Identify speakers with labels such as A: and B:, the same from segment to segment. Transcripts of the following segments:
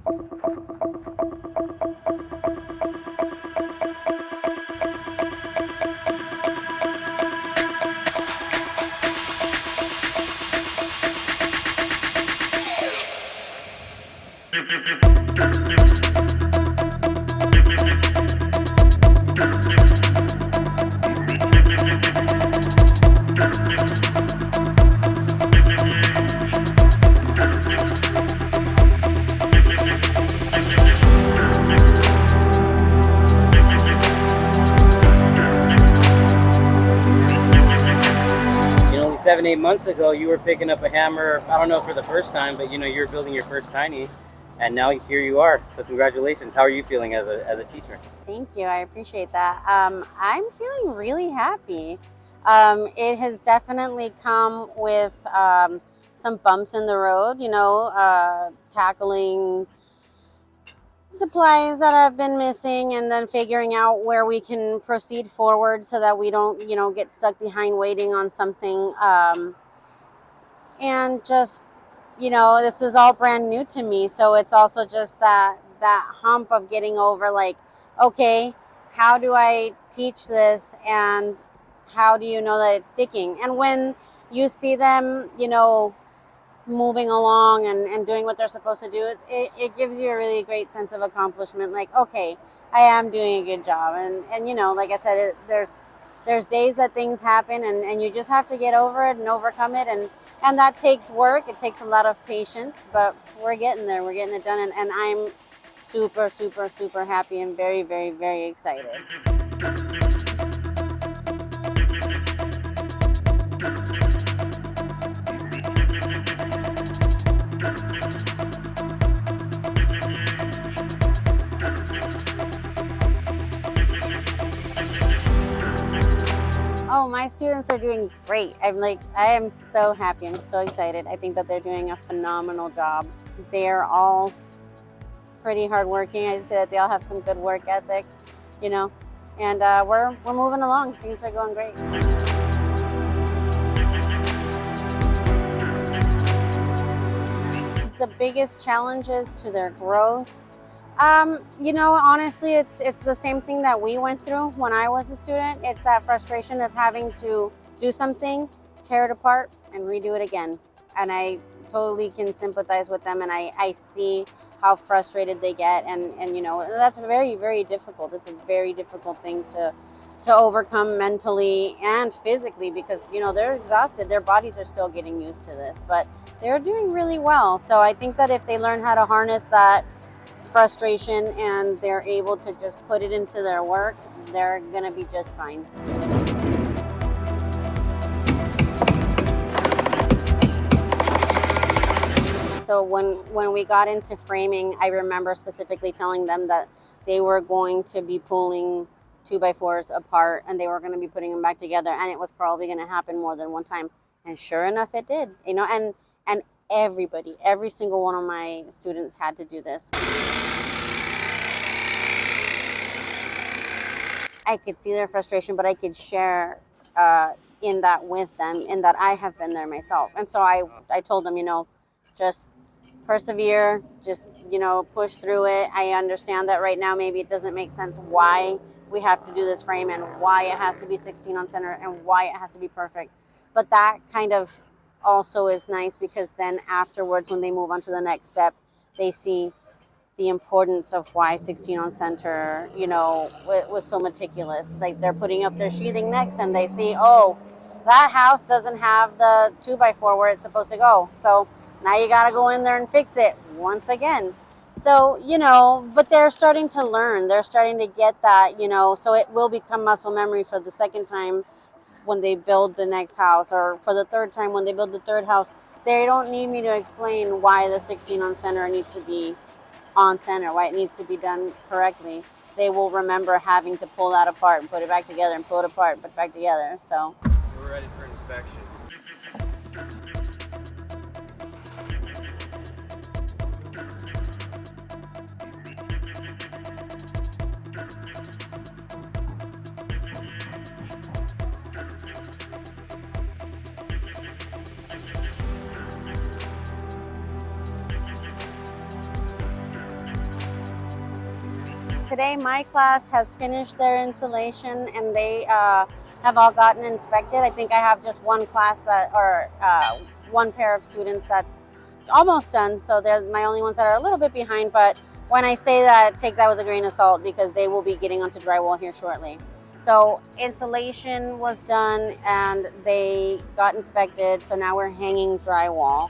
A: You know, 7, 8 months ago, you were picking up a hammer, I don't know for the first time, but you know, you were building your first tiny, and now here you are. So congratulations. How are you feeling as a teacher?
B: Thank you. I appreciate that. I'm feeling really happy. It has definitely come with some bumps in the road, tackling supplies that have been missing and then figuring out where we can proceed forward so that we don't, get stuck behind waiting on something. And just, this is all brand new to me. So it's also just that hump of getting over like, okay, how do I teach this and how do you know that it's sticking? And when you see them, moving along and doing what they're supposed to do, it gives you a really great sense of accomplishment. Like, okay, I am doing a good job. And like I said, there's days that things happen and you just have to get over it and overcome it. And that takes work. It takes a lot of patience, but we're getting there. We're getting it done. And I'm super, super, super happy and very, very, very excited. Oh, my students are doing great. I am so happy. I'm so excited. I think that they're doing a phenomenal job. They're all pretty hardworking. I'd say that they all have some good work ethic, and we're moving along. Things are going great. The biggest challenges to their growth, honestly, it's the same thing that we went through when I was a student. It's that frustration of having to do something, tear it apart, and redo it again. And I totally can sympathize with them, and I see how frustrated they get, and that's very, very difficult. It's a very difficult thing to overcome mentally and physically because they're exhausted. Their bodies are still getting used to this, but they're doing really well. So I think that if they learn how to harness that frustration and they're able to just put it into their work, they're gonna be just fine. So when we got into framing, I remember specifically telling them that they were going to be pulling 2x4s apart and they were going to be putting them back together, and it was probably going to happen more than one time. And sure enough, it did. And every single one of my students had to do this. I could see their frustration, but I could share in that with them, in that I have been there myself. And so I told them, just persevere, just, push through it. I understand that right now maybe it doesn't make sense why we have to do this frame and why it has to be 16 on center and why it has to be perfect. But that kind of also is nice because then afterwards when they move on to the next step, they see the importance of why 16 on center, was so meticulous. Like they're putting up their sheathing next and they see, oh, that house doesn't have the 2x4 where it's supposed to go. So now you got to go in there and fix it once again. So, but they're starting to learn. They're starting to get that, so it will become muscle memory for the second time when they build the next house, or for the third time when they build the third house. They don't need me to explain why the 16 on center needs to be on center, why it needs to be done correctly. They will remember having to pull that apart and put it back together and pull it apart and put it back together. So
C: we're ready for inspection.
B: today my class has finished their installation and they have all gotten inspected. I think I have just one class one pair of students that's almost done, so they're my only ones that are a little bit behind. But when I say that, take that with a grain of salt because they will be getting onto drywall here shortly. So installation was done and they got inspected, so now we're hanging drywall.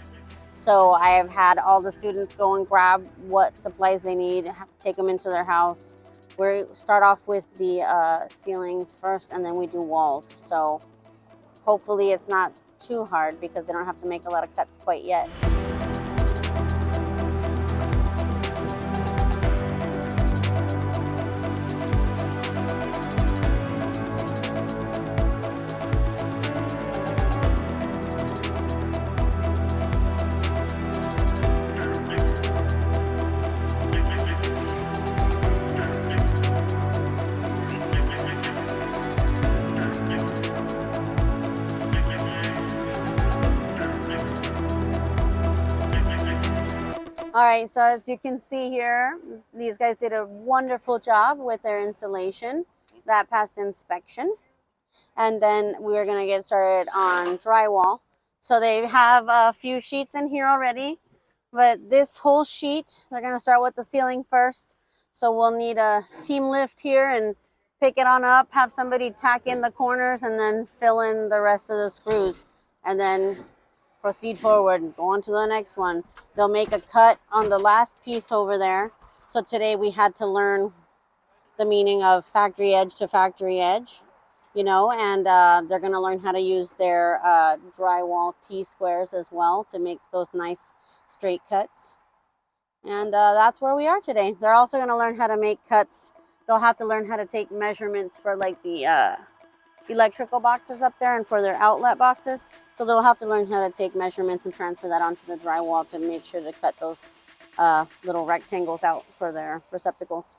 B: So I have had all the students go and grab what supplies they need, take them into their house. We start off with the ceilings first and then we do walls. So hopefully it's not too hard because they don't have to make a lot of cuts quite yet. All right, so as you can see here, these guys did a wonderful job with their installation. That passed inspection. And then we're gonna get started on drywall. So they have a few sheets in here already, but this whole sheet, they're gonna start with the ceiling first. So we'll need a team lift here and pick it on up, have somebody tack in the corners and then fill in the rest of the screws. And then proceed forward and go on to the next one. They'll make a cut on the last piece over there. So today we had to learn the meaning of factory edge to factory edge, you know, and they're going to learn how to use their drywall T-squares as well to make those nice straight cuts. And that's where we are today. They're also going to learn how to make cuts. They'll have to learn how to take measurements for like the electrical boxes up there and for their outlet boxes. So they'll have to learn how to take measurements and transfer that onto the drywall to make sure to cut those little rectangles out for their receptacles.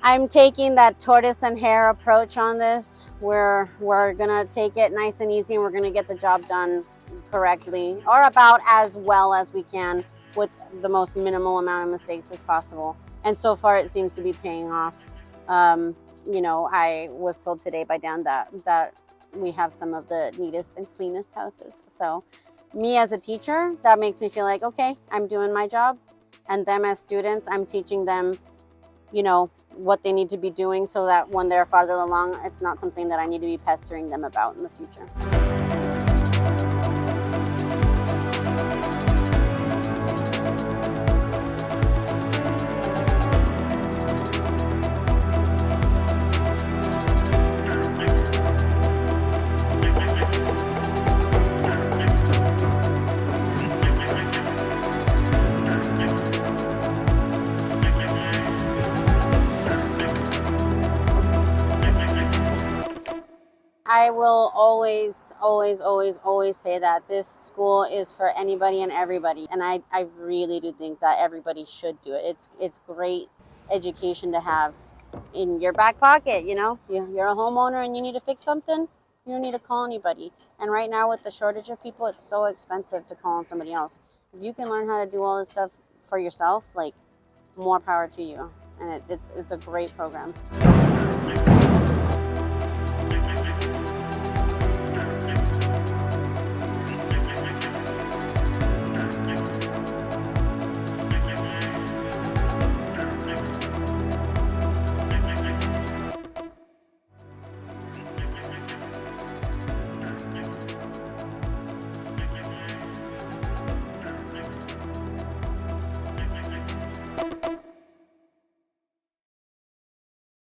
B: I'm taking that tortoise and hare approach on this, where we're gonna take it nice and easy and we're gonna get the job done correctly, or about as well as we can with the most minimal amount of mistakes as possible. And so far it seems to be paying off. You know, I was told today by Dan that we have some of the neatest and cleanest houses. So me as a teacher, that makes me feel like, okay, I'm doing my job. And them as students, I'm teaching them, you know, what they need to be doing so that when they're farther along, it's not something that I need to be pestering them about in the future. I will always say that this school is for anybody and everybody. And I really do think that everybody should do it. It's great education to have in your back pocket, you know. You're a homeowner and you need to fix something, you don't need to call anybody. And right now with the shortage of people, it's so expensive to call on somebody else. If you can learn how to do all this stuff for yourself, like, more power to you. And it's a great program.